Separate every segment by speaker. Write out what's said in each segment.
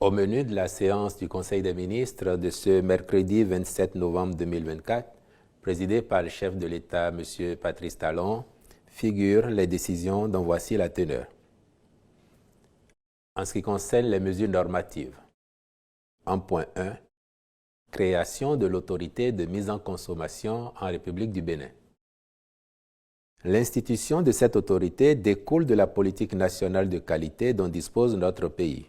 Speaker 1: Au menu de la séance du Conseil des ministres de ce mercredi 27 novembre 2024, présidée par le chef de l'État, M. Patrice Talon, figurent les décisions dont voici la teneur. En ce qui concerne les mesures normatives, en point 1, création de l'autorité de mise en consommation en République du Bénin. L'institution de cette autorité découle de la politique nationale de qualité dont dispose notre pays.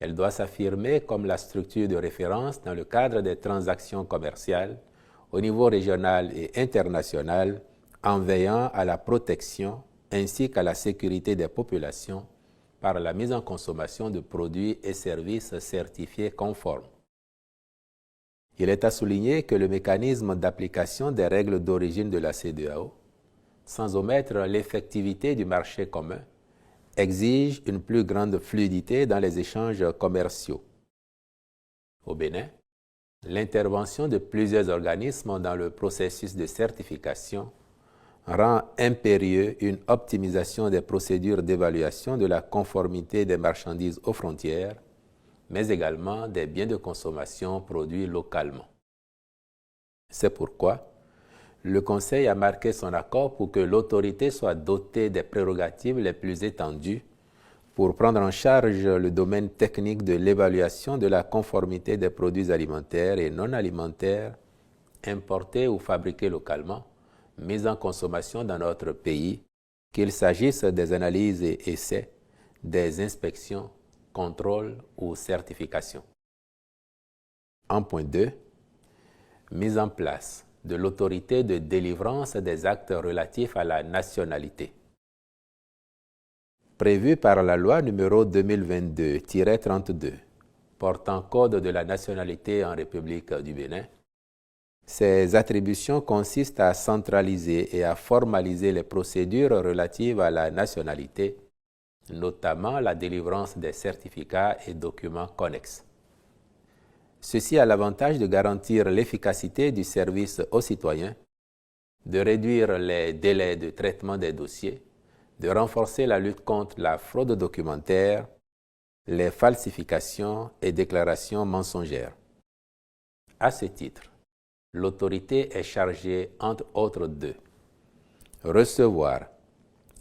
Speaker 1: Elle doit s'affirmer comme la structure de référence dans le cadre des transactions commerciales au niveau régional et international en veillant à la protection ainsi qu'à la sécurité des populations par la mise en consommation de produits et services certifiés conformes. Il est à souligner que le mécanisme d'application des règles d'origine de la CEDEAO, sans omettre l'effectivité du marché commun, exige une plus grande fluidité dans les échanges commerciaux. Au Bénin, l'intervention de plusieurs organismes dans le processus de certification rend impérieux une optimisation des procédures d'évaluation de la conformité des marchandises aux frontières, mais également des biens de consommation produits localement. C'est pourquoi le Conseil a marqué son accord pour que l'autorité soit dotée des prérogatives les plus étendues pour prendre en charge le domaine technique de l'évaluation de la conformité des produits alimentaires et non alimentaires importés ou fabriqués localement, mis en consommation dans notre pays, qu'il s'agisse des analyses et essais, des inspections, contrôles ou certifications. En point 2, mise en place de l'autorité de délivrance des actes relatifs à la nationalité. Prévu par la loi numéro 2022-32 portant code de la nationalité en République du Bénin, ces attributions consistent à centraliser et à formaliser les procédures relatives à la nationalité, notamment la délivrance des certificats et documents connexes. Ceci a l'avantage de garantir l'efficacité du service aux citoyens, de réduire les délais de traitement des dossiers, de renforcer la lutte contre la fraude documentaire, les falsifications et déclarations mensongères. À ce titre, l'autorité est chargée, entre autres, de recevoir,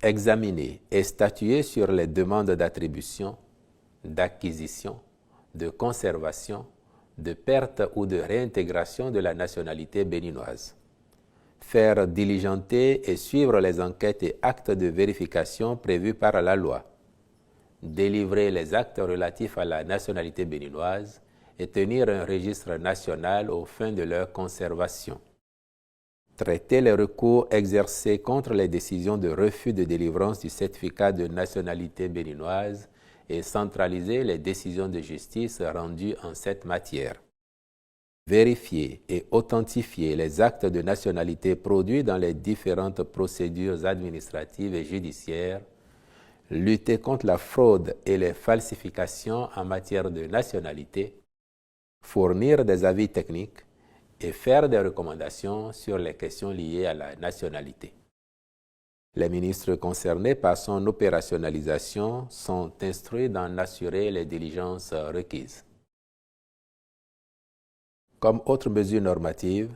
Speaker 1: examiner et statuer sur les demandes d'attribution, d'acquisition, de conservation, de perte ou de réintégration de la nationalité béninoise. Faire diligenter et suivre les enquêtes et actes de vérification prévus par la loi. Délivrer les actes relatifs à la nationalité béninoise et tenir un registre national aux fins de leur conservation. Traiter les recours exercés contre les décisions de refus de délivrance du certificat de nationalité béninoise et centraliser les décisions de justice rendues en cette matière. Vérifier et authentifier les actes de nationalité produits dans les différentes procédures administratives et judiciaires, lutter contre la fraude et les falsifications en matière de nationalité, fournir des avis techniques et faire des recommandations sur les questions liées à la nationalité. Les ministres concernés par son opérationnalisation sont instruits d'en assurer les diligences requises. Comme autre mesure normative,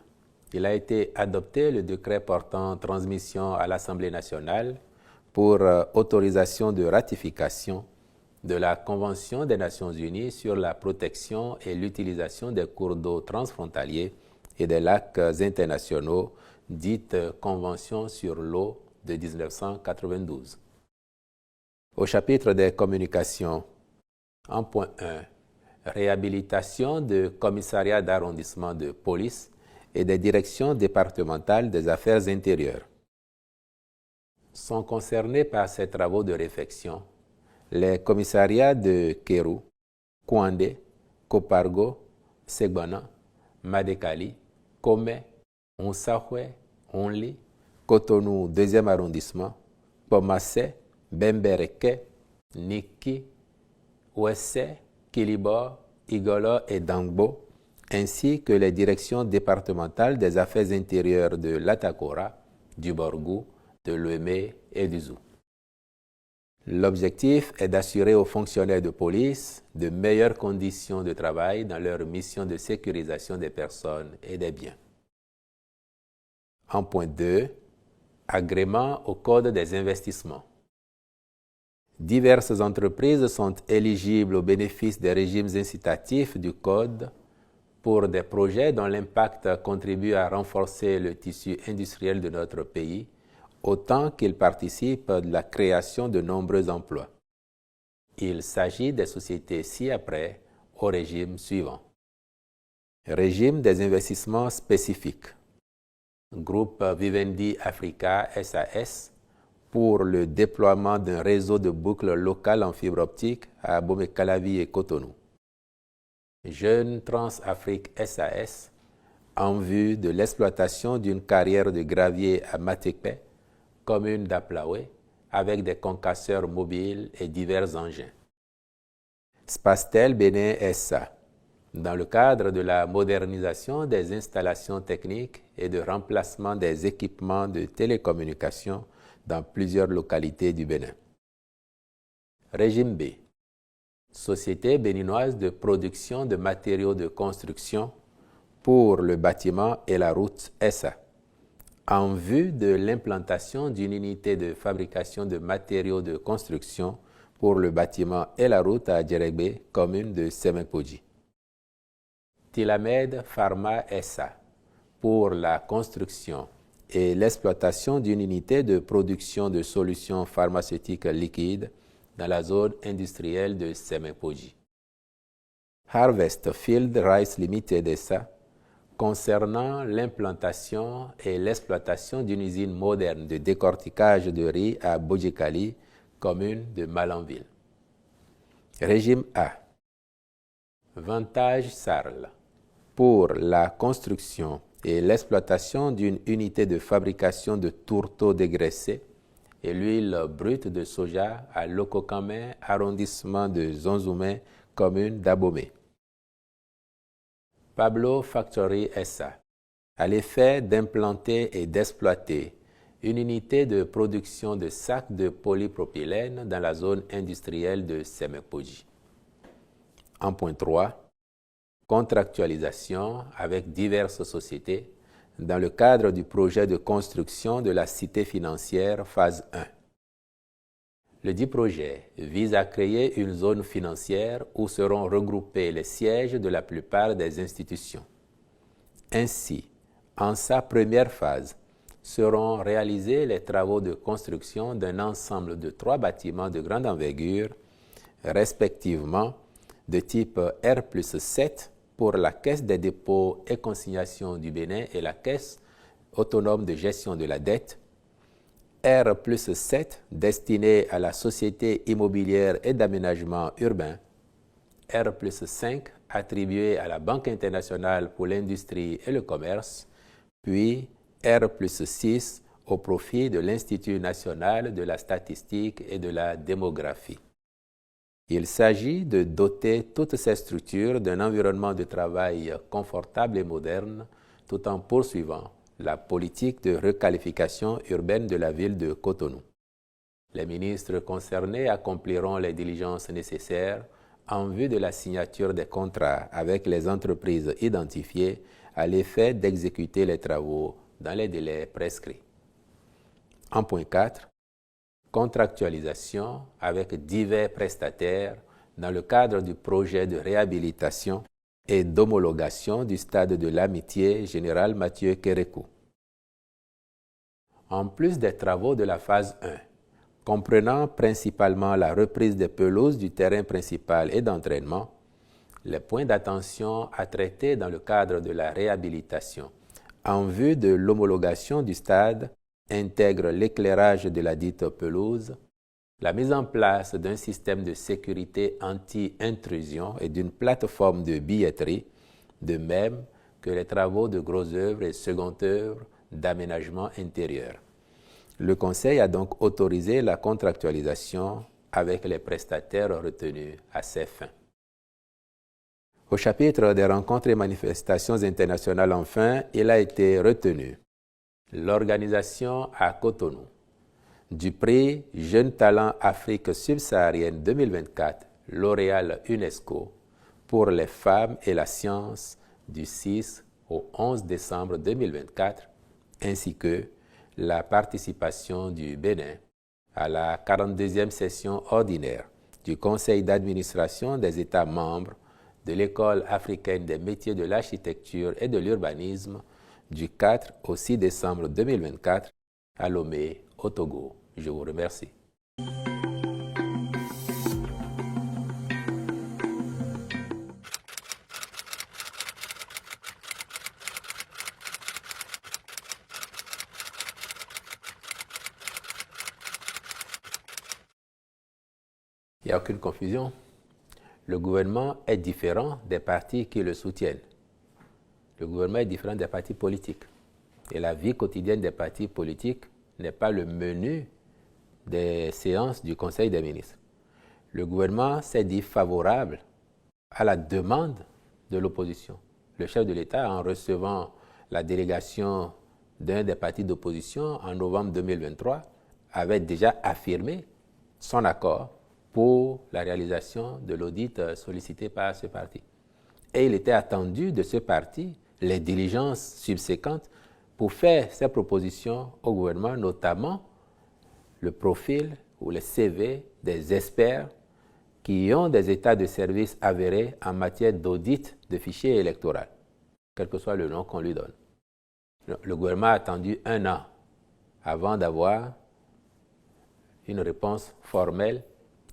Speaker 1: il a été adopté le décret portant transmission à l'Assemblée nationale pour autorisation de ratification de la Convention des Nations unies sur la protection et l'utilisation des cours d'eau transfrontaliers et des lacs internationaux, dite Convention sur l'eau de 1992. Au chapitre des communications, en point 1, réhabilitation de commissariats d'arrondissement de police et des directions départementales des affaires intérieures. Sont concernés par ces travaux de réfection les commissariats de Kéru, Kouandé, Kopargo, Segbana, Madekali, Kome, Onsahwe, Onli, Cotonou 2e arrondissement, Pomassé, Bembereke, Niki, Ouessé, Kilibor, Igolo et Dangbo, ainsi que les directions départementales des affaires intérieures de l'Atakora, du Borgou, de l'Ouémé et du Zou. L'objectif est d'assurer aux fonctionnaires de police de meilleures conditions de travail dans leur mission de sécurisation des personnes et des biens. En point 2, agrément au Code des investissements. Diverses entreprises sont éligibles au bénéfice des régimes incitatifs du Code pour des projets dont l'impact contribue à renforcer le tissu industriel de notre pays, autant qu'ils participent de la création de nombreux emplois. Il s'agit des sociétés ci-après au régime suivant. Régime des investissements spécifiques. Groupe Vivendi Africa SAS pour le déploiement d'un réseau de boucles locales en fibre optique à Abomey-Calavi et Cotonou. Jeune Transafrique SAS en vue de l'exploitation d'une carrière de gravier à Matekpe, commune d'Aplaoué, avec des concasseurs mobiles et divers engins. Spastel Bénin SA, dans le cadre de la modernisation des installations techniques et de remplacement des équipements de télécommunications dans plusieurs localités du Bénin. Régime B. Société béninoise de production de matériaux de construction pour le bâtiment et la route SA, en vue de l'implantation d'une unité de fabrication de matériaux de construction pour le bâtiment et la route à Djeregbé, commune de Semenkoji. Tilamed Pharma SA pour la construction et l'exploitation d'une unité de production de solutions pharmaceutiques liquides dans la zone industrielle de Semenkoji. Harvest Field Rice Limited SA concernant l'implantation et l'exploitation d'une usine moderne de décortiquage de riz à Bodjikali, commune de Malanville. Régime A. Vantage Sarl pour la construction et l'exploitation d'une unité de fabrication de tourteaux dégraissés et l'huile brute de soja à Lokokame, arrondissement de Zonzoumé, commune d'Abomey. Pablo Factory SA, à l'effet d'implanter et d'exploiter une unité de production de sacs de polypropylène dans la zone industrielle de Semenkoji. En point 3, contractualisation avec diverses sociétés dans le cadre du projet de construction de la cité financière phase 1. Le dit projet vise à créer une zone financière où seront regroupés les sièges de la plupart des institutions. Ainsi, en sa première phase, seront réalisés les travaux de construction d'un ensemble de 3 bâtiments de grande envergure, respectivement de type R+7 pour la Caisse des dépôts et consignations du Bénin et la Caisse autonome de gestion de la dette, R+7 destiné à la Société immobilière et d'aménagement urbain, R+5 attribué à la Banque internationale pour l'industrie et le commerce, puis R+6 au profit de l'Institut national de la statistique et de la démographie. Il s'agit de doter toutes ces structures d'un environnement de travail confortable et moderne, tout en poursuivant la politique de requalification urbaine de la ville de Cotonou. Les ministres concernés accompliront les diligences nécessaires en vue de la signature des contrats avec les entreprises identifiées à l'effet d'exécuter les travaux dans les délais prescrits. En point 4, contractualisation avec divers prestataires dans le cadre du projet de réhabilitation et d'homologation du stade de l'Amitié Général Mathieu Kérékou. En plus des travaux de la phase 1, comprenant principalement la reprise des pelouses du terrain principal et d'entraînement, les points d'attention à traiter dans le cadre de la réhabilitation en vue de l'homologation du stade intègrent l'éclairage de la dite pelouse, la mise en place d'un système de sécurité anti-intrusion et d'une plateforme de billetterie, de même que les travaux de gros œuvres et secondes œuvres d'aménagement intérieur. Le Conseil a donc autorisé la contractualisation avec les prestataires retenus à ces fins. Au chapitre des rencontres et manifestations internationales, enfin, il a été retenu l'organisation à Cotonou du prix Jeune Talent Afrique subsaharienne 2024, lauréat UNESCO pour les femmes et la science du 6 au 11 décembre 2024, ainsi que la participation du Bénin à la 42e session ordinaire du Conseil d'administration des États membres de l'École africaine des métiers de l'architecture et de l'urbanisme du 4 au 6 décembre 2024 à Lomé, au Togo. Je vous remercie. Il n'y a aucune confusion. Le gouvernement est différent des partis qui le soutiennent. Le gouvernement est différent des partis politiques. Et la vie quotidienne des partis politiques n'est pas le menu des séances du Conseil des ministres. Le gouvernement s'est dit favorable à la demande de l'opposition. Le chef de l'État, en recevant la délégation d'un des partis d'opposition en novembre 2023, avait déjà affirmé son accord pour la réalisation de l'audit sollicité par ce parti. Et il était attendu de ce parti les diligences subséquentes pour faire ces propositions au gouvernement, notamment le profil ou le CV des experts qui ont des états de service avérés en matière d'audit de fichiers électoraux, quel que soit le nom qu'on lui donne. Le gouvernement a attendu 1 an avant d'avoir une réponse formelle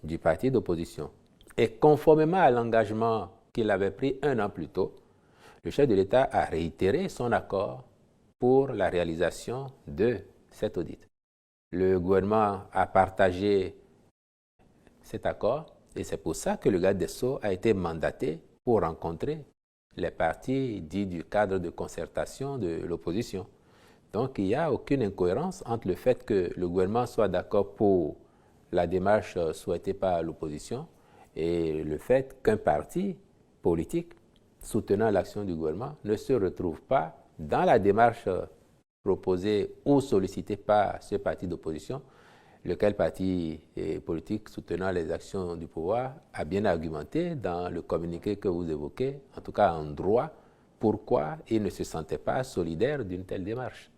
Speaker 1: du parti d'opposition. Et conformément à l'engagement qu'il avait pris 1 an plus tôt, le chef de l'État a réitéré son accord pour la réalisation de cet audit. Le gouvernement a partagé cet accord et c'est pour ça que le garde des Sceaux a été mandaté pour rencontrer les partis dits du cadre de concertation de l'opposition. Donc il n'y a aucune incohérence entre le fait que le gouvernement soit d'accord pour la démarche souhaitée par l'opposition et le fait qu'un parti politique soutenant l'action du gouvernement ne se retrouve pas dans la démarche proposée ou sollicitée par ce parti d'opposition, lequel parti politique soutenant les actions du pouvoir a bien argumenté dans le communiqué que vous évoquez, en tout cas en droit, pourquoi il ne se sentait pas solidaire d'une telle démarche.